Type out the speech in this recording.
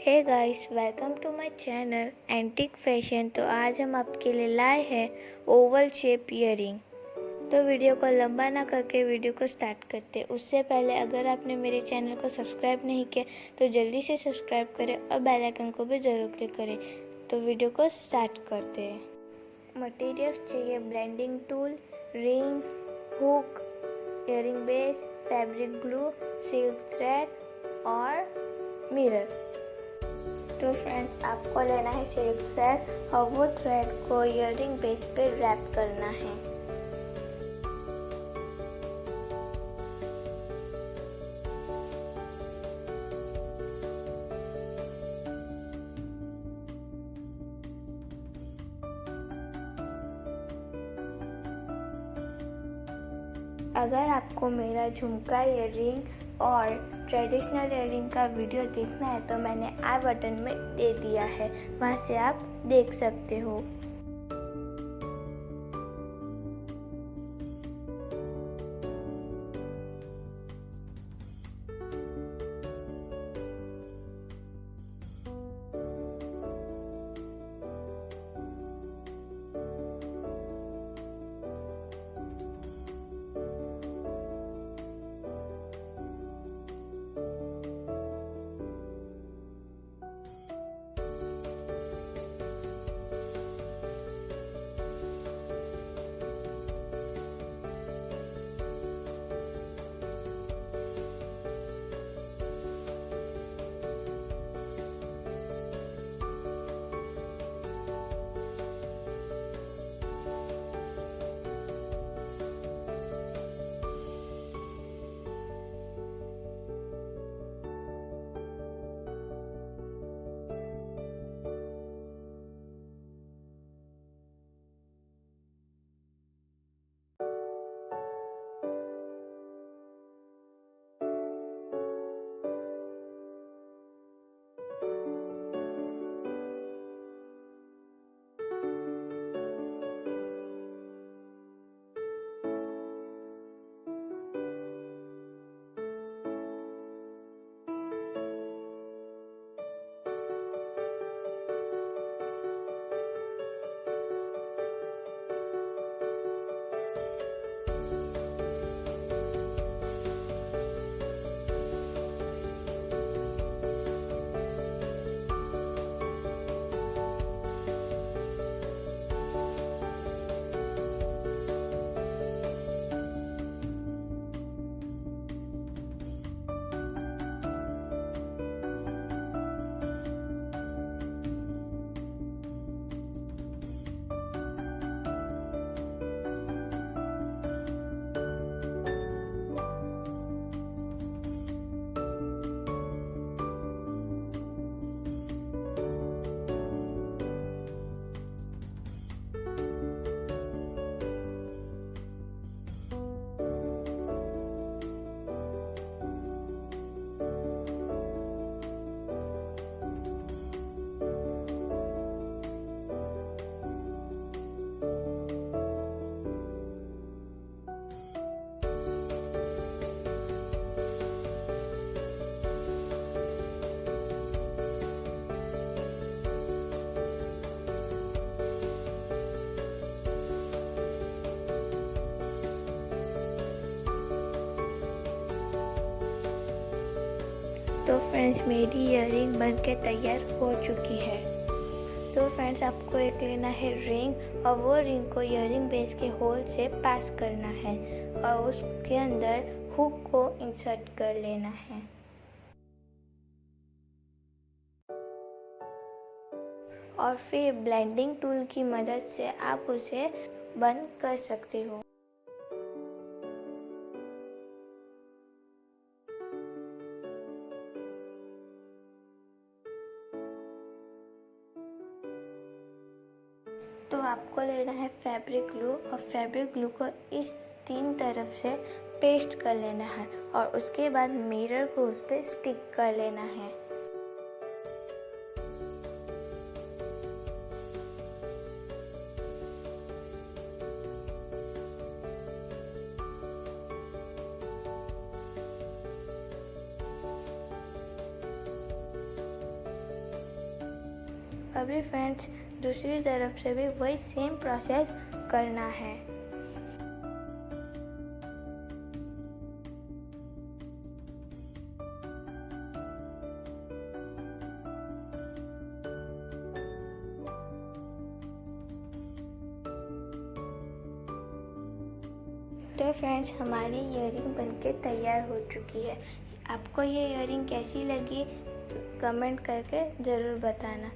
Hey guys, welcome to my channel antique fashion. तो आज हम आपके लिए लाए हैं ओवल शेप ईयरिंग। तो वीडियो को लंबा ना करके वीडियो को स्टार्ट करते हैं। उससे पहले अगर आपने मेरे चैनल को सब्सक्राइब नहीं किया तो जल्दी से सब्सक्राइब करें और बेल आइकन को भी ज़रूर क्लिक करें। तो वीडियो को स्टार्ट करते हैं। मटेरियल्स चाहिए blending tool, ring, hook, earring base, fabric glue, silk thread और मिरर। तो फ्रेंड्स, आपको लेना है सिल्क थ्रेड और वो थ्रेड को ईयरिंग बेस पे रैप करना है। अगर आपको मेरा झुमका ईयरिंग और ट्रेडिशनल ईयरिंग का वीडियो देखना है तो मैंने आई बटन में दे दिया है, वहाँ से आप देख सकते हो। तो फ्रेंड्स, मेरी ईयरिंग बनके तैयार हो चुकी है। तो फ्रेंड्स, आपको एक लेना है रिंग और वो रिंग को ईयरिंग बेस के होल से पास करना है और उसके अंदर हुक को इंसर्ट कर लेना है। और फिर ब्लेंडिंग टूल की मदद से आप उसे बंद कर सकते हो। तो आपको लेना है फैब्रिक ग्लू और फैब्रिक ग्लू को इस तीन तरफ से पेस्ट कर लेना है और उसके बाद मिरर को उस पर स्टिक कर लेना है। अभी फ्रेंड्स दूसरी तरफ से भी वही सेम प्रोसेस करना है। तो फ्रेंड्स हमारी इयरिंग बनके तैयार हो चुकी है। आपको ये इयरिंग कैसी लगी कमेंट करके ज़रूर बताना।